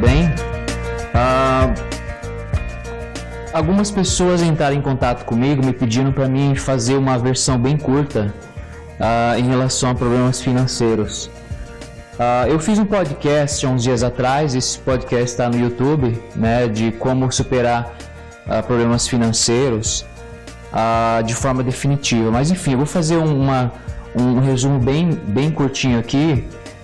bem? Algumas pessoas entraram em contato comigo me pedindo para mim fazer uma versão bem curta em relação a problemas financeiros. Eu fiz um podcast há uns dias atrás, esse podcast está no YouTube, né, de como superar problemas financeiros de forma definitiva. Mas enfim, eu vou fazer um resumo bem curtinho aqui,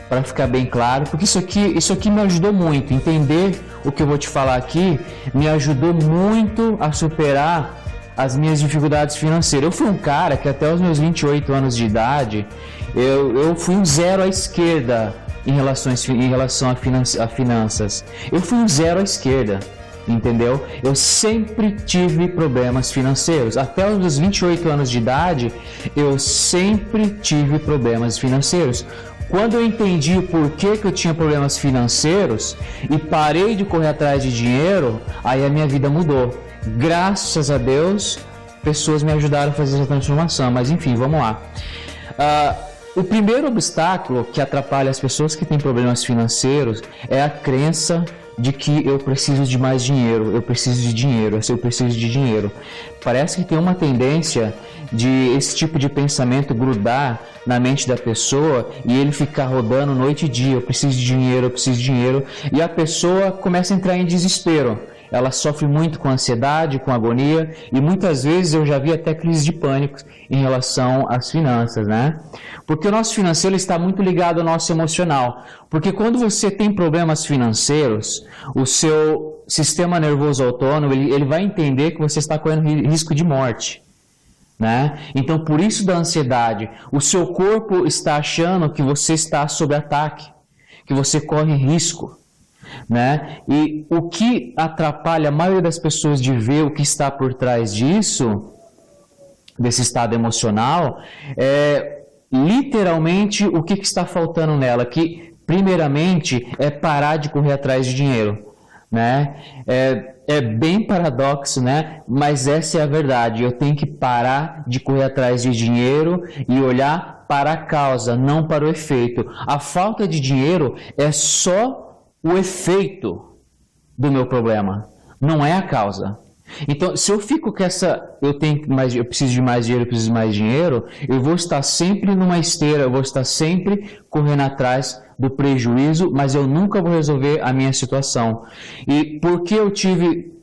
para ficar bem claro, porque isso aqui me ajudou muito. Entender o que eu vou te falar aqui me ajudou muito a superar as minhas dificuldades financeiras. Eu fui um cara que até os meus 28 anos de idade, eu fui um zero à esquerda em relação a finanças. Eu fui um zero à esquerda, entendeu? Eu sempre tive problemas financeiros. Até os meus 28 anos de idade, eu sempre tive problemas financeiros. Quando eu entendi o porquê que eu tinha problemas financeiros e parei de correr atrás de dinheiro, aí a minha vida mudou. Graças a Deus, pessoas me ajudaram a fazer essa transformação. Mas enfim, vamos lá. O primeiro obstáculo que atrapalha as pessoas que têm problemas financeiros é a crença de que eu preciso de mais dinheiro, eu preciso de dinheiro. Parece que tem uma tendência de esse tipo de pensamento grudar na mente da pessoa e ele ficar rodando noite e dia, eu preciso de dinheiro, e a pessoa começa a entrar em desespero. Ela sofre muito com ansiedade, com agonia, e muitas vezes eu já vi até crise de pânico em relação às finanças, né? Porque o nosso financeiro está muito ligado ao nosso emocional. Porque quando você tem problemas financeiros, o seu sistema nervoso autônomo, ele vai entender que você está correndo risco de morte, né? Então, por isso da ansiedade, o seu corpo está achando que você está sob ataque, que você corre risco, né? E o que atrapalha a maioria das pessoas de ver o que está por trás disso, desse estado emocional, é literalmente o que está faltando nela, que primeiramente é parar de correr atrás de dinheiro, né? É bem paradoxo, né? Mas essa é a verdade. Eu tenho que parar de correr atrás de dinheiro e olhar para a causa, não para o efeito. A falta de dinheiro é só o efeito do meu problema, não é a causa. Então, se eu fico com eu preciso de mais dinheiro, eu vou estar sempre numa esteira, eu vou estar sempre correndo atrás do prejuízo, mas eu nunca vou resolver a minha situação. E porque eu tive,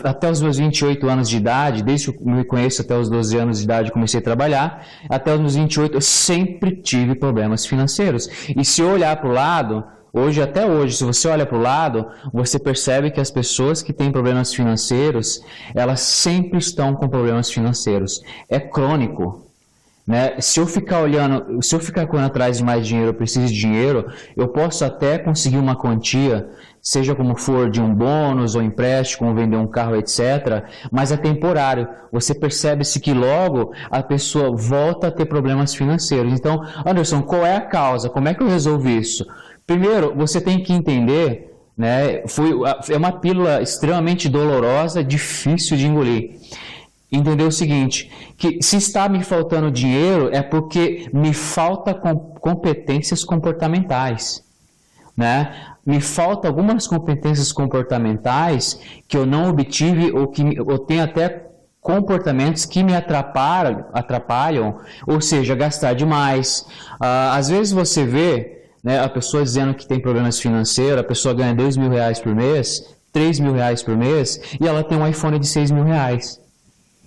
até os meus 28 anos de idade, desde que eu me conheço até os 12 anos de idade, comecei a trabalhar, até os meus 28, eu sempre tive problemas financeiros. E se eu olhar para o lado, até hoje, se você olha para o lado, você percebe que as pessoas que têm problemas financeiros, elas sempre estão com problemas financeiros. É crônico, né? Se eu ficar correndo atrás de mais dinheiro, eu preciso de dinheiro, eu posso até conseguir uma quantia, seja como for, de um bônus ou empréstimo, ou vender um carro, etc. Mas é temporário. Você percebe-se que logo a pessoa volta a ter problemas financeiros. Então, Anderson, qual é a causa? Como é que eu resolvo isso? Primeiro, você tem que entender, né, é uma pílula extremamente dolorosa, difícil de engolir. Entender o seguinte, que se está me faltando dinheiro é porque me falta competências comportamentais, né? Me faltam algumas competências comportamentais que eu não obtive ou que eu tenho até comportamentos que me atrapalham, ou seja, gastar demais. Às vezes você vê, né, a pessoa dizendo que tem problemas financeiros, a pessoa ganha R$2.000 por mês, R$3.000 por mês, e ela tem um iPhone de R$6.000.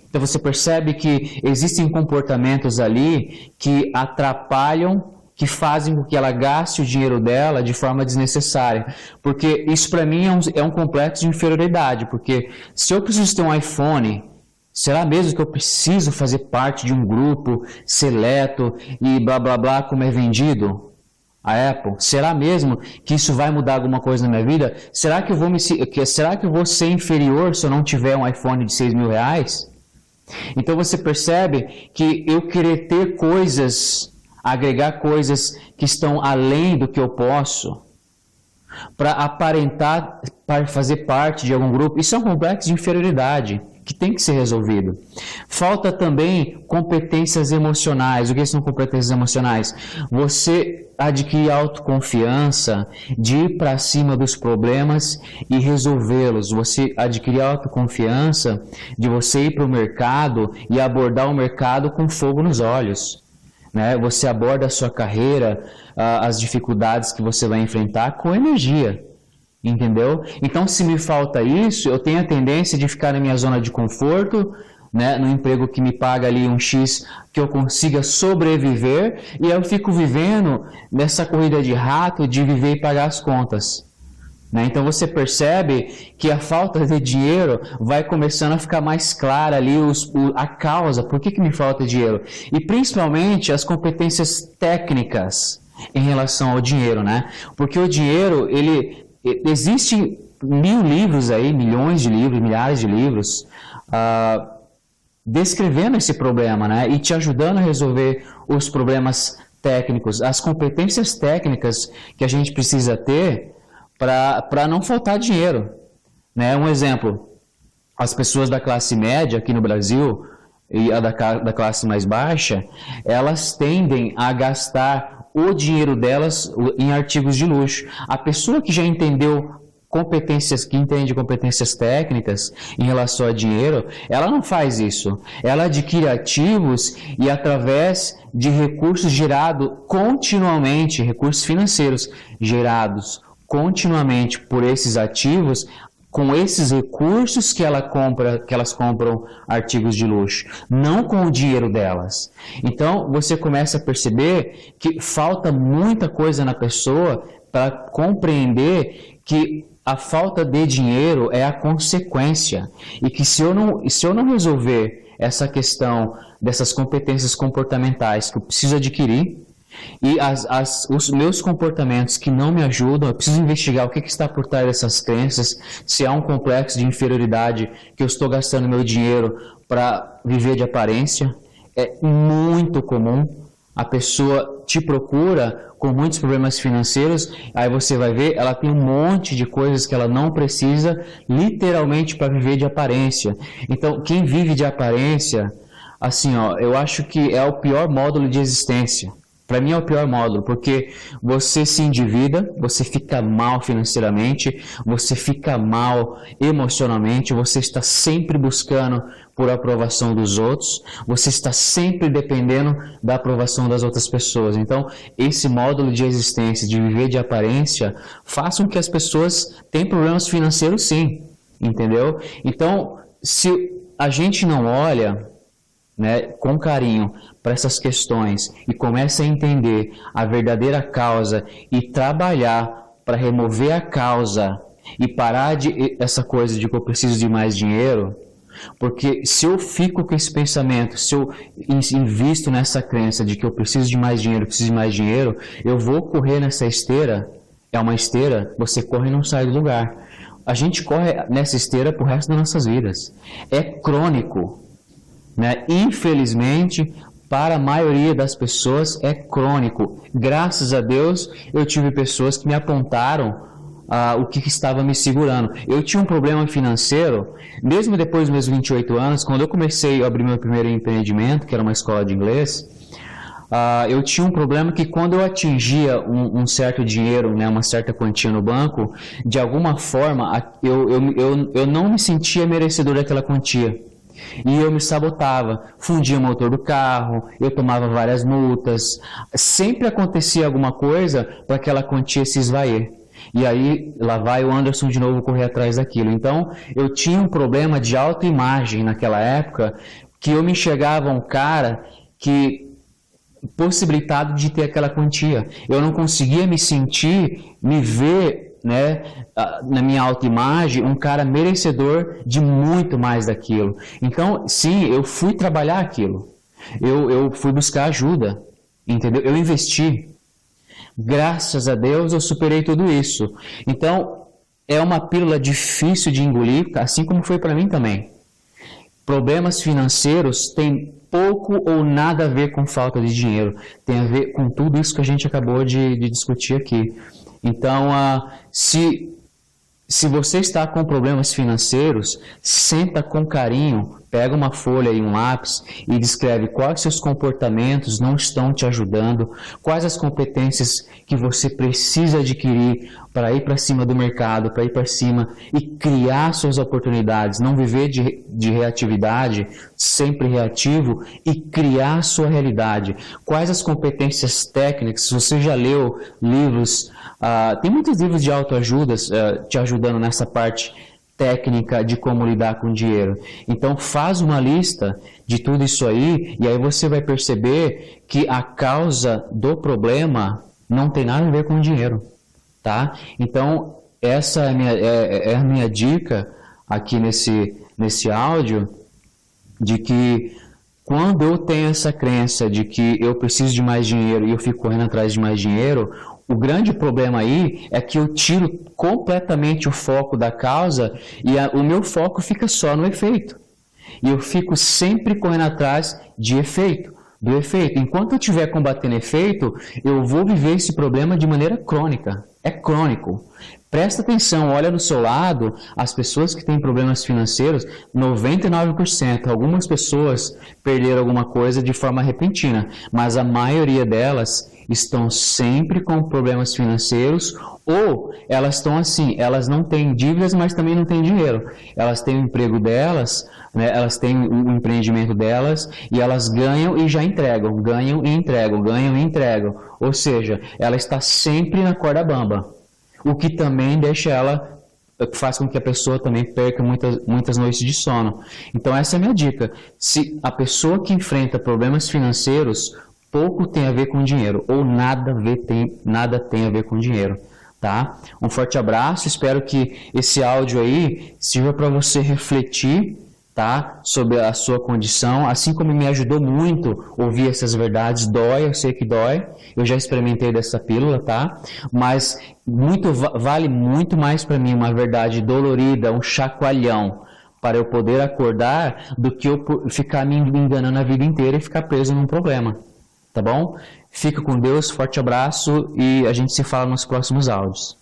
Então você percebe que existem comportamentos ali que atrapalham, que fazem com que ela gaste o dinheiro dela de forma desnecessária. Porque isso para mim é um complexo de inferioridade, porque se eu preciso ter um iPhone, será mesmo que eu preciso fazer parte de um grupo seleto e blá blá blá como é vendido? A Apple? Será mesmo que isso vai mudar alguma coisa na minha vida? Será que eu vou ser inferior se eu não tiver um iPhone de R$6.000? Então você percebe que eu querer ter coisas, agregar coisas que estão além do que eu posso, para aparentar, para fazer parte de algum grupo, isso é um complexo de inferioridade que tem que ser resolvido. Falta também competências emocionais. O que são competências emocionais? Você adquirir autoconfiança de ir para cima dos problemas e resolvê-los. Você adquirir autoconfiança de você ir para o mercado e abordar o mercado com fogo nos olhos. Né? Você aborda a sua carreira, as dificuldades que você vai enfrentar com energia. Entendeu? Então, se me falta isso, eu tenho a tendência de ficar na minha zona de conforto, né, no emprego que me paga ali um X, que eu consiga sobreviver, e eu fico vivendo nessa corrida de rato de viver e pagar as contas. Né? Então você percebe que a falta de dinheiro vai começando a ficar mais clara ali a causa, por que me falta dinheiro? E principalmente as competências técnicas em relação ao dinheiro, né? Porque o dinheiro, existe 1000 livros aí, milhões de livros, milhares de livros, descrevendo esse problema, né? E te ajudando a resolver os problemas técnicos, as competências técnicas que a gente precisa ter para não faltar dinheiro. Né? Um exemplo, as pessoas da classe média aqui no Brasil e a da classe mais baixa, elas tendem a gastar o dinheiro delas em artigos de luxo. A pessoa que já entende competências técnicas em relação a dinheiro, ela não faz isso. Ela adquire ativos e através de recursos gerados continuamente, recursos financeiros gerados continuamente por esses ativos, com esses recursos que elas compram artigos de luxo, não com o dinheiro delas. Então, você começa a perceber que falta muita coisa na pessoa para compreender que a falta de dinheiro é a consequência e que se eu não resolver essa questão dessas competências comportamentais que eu preciso adquirir, e os meus comportamentos que não me ajudam, eu preciso investigar o que está por trás dessas crenças, se há um complexo de inferioridade que eu estou gastando meu dinheiro para viver de aparência. É muito comum, a pessoa te procura com muitos problemas financeiros, aí você vai ver, ela tem um monte de coisas que ela não precisa, literalmente para viver de aparência. Então, quem vive de aparência, assim, eu acho que é o pior módulo de existência. Para mim é o pior módulo, porque você se endivida, você fica mal financeiramente, você fica mal emocionalmente, você está sempre buscando por aprovação dos outros, você está sempre dependendo da aprovação das outras pessoas. Então, esse módulo de existência, de viver de aparência, faz com que as pessoas tenham problemas financeiros sim, entendeu? Então, se a gente não olha, né, com carinho para essas questões e começa a entender a verdadeira causa e trabalhar para remover a causa e parar essa coisa de que eu preciso de mais dinheiro, porque se eu fico com esse pensamento, se eu invisto nessa crença de que eu preciso de mais dinheiro, eu vou correr nessa esteira, é uma esteira, você corre e não sai do lugar. A gente corre nessa esteira pro resto das nossas vidas. É crônico. Né? Infelizmente, para a maioria das pessoas é crônico. Graças a Deus, eu tive pessoas que me apontaram o que estava me segurando. Eu tinha um problema financeiro, mesmo depois dos meus 28 anos, quando eu comecei a abrir meu primeiro empreendimento, que era uma escola de inglês, eu tinha um problema que quando eu atingia um certo dinheiro, né, uma certa quantia no banco, de alguma forma eu não me sentia merecedor daquela quantia. E eu me sabotava, fundia o motor do carro, eu tomava várias multas, sempre acontecia alguma coisa para aquela quantia se esvair. E aí, lá vai o Anderson de novo correr atrás daquilo. Então, eu tinha um problema de autoimagem naquela época, que eu me enxergava um cara que possibilitado de ter aquela quantia. Eu não conseguia me ver, né, na minha autoimagem, um cara merecedor de muito mais daquilo. Então, sim, eu fui trabalhar aquilo. Eu fui buscar ajuda, entendeu? Eu investi. Graças a Deus eu superei tudo isso. Então, é uma pílula difícil de engolir, assim como foi para mim também. Problemas financeiros têm pouco ou nada a ver com falta de dinheiro. Tem a ver com tudo isso que a gente acabou de discutir aqui. Então, se você está com problemas financeiros, senta com carinho, pega uma folha e um lápis e descreve quais seus comportamentos não estão te ajudando, quais as competências que você precisa adquirir para ir para cima do mercado, para ir para cima e criar suas oportunidades, não viver de reatividade, sempre reativo, e criar sua realidade. Quais as competências técnicas? Se você já leu livros, tem muitos livros de autoajuda te ajudando nessa parte técnica de como lidar com dinheiro. Então faz uma lista de tudo isso aí e aí você vai perceber que a causa do problema não tem nada a ver com o dinheiro, tá? Então essa é a minha dica aqui nesse áudio, de que quando eu tenho essa crença de que eu preciso de mais dinheiro e eu fico correndo atrás de mais dinheiro, o grande problema aí é que eu tiro completamente o foco da causa e o meu foco fica só no efeito. E eu fico sempre correndo atrás de efeito, do efeito. Enquanto eu estiver combatendo efeito, eu vou viver esse problema de maneira crônica. É crônico. Presta atenção, olha no seu lado, as pessoas que têm problemas financeiros, 99%, algumas pessoas perderam alguma coisa de forma repentina, mas a maioria delas estão sempre com problemas financeiros, ou elas estão assim, elas não têm dívidas, mas também não têm dinheiro. Elas têm o emprego delas, né, elas têm o empreendimento delas, e elas ganham e já entregam, ganham e entregam, ganham e entregam. Ou seja, ela está sempre na corda bamba. O que também faz com que a pessoa também perca muitas noites de sono. Então essa é a minha dica. Se a pessoa que enfrenta problemas financeiros, pouco tem a ver com dinheiro, ou nada tem a ver com dinheiro, tá? Um forte abraço, espero que esse áudio aí sirva para você refletir, tá? Sobre a sua condição, assim como me ajudou muito ouvir essas verdades. Dói, eu sei que dói, eu já experimentei dessa pílula, tá? Mas vale muito mais para mim uma verdade dolorida, um chacoalhão, para eu poder acordar, do que eu ficar me enganando a vida inteira e ficar preso num problema, tá bom? Fica com Deus, forte abraço e a gente se fala nos próximos áudios.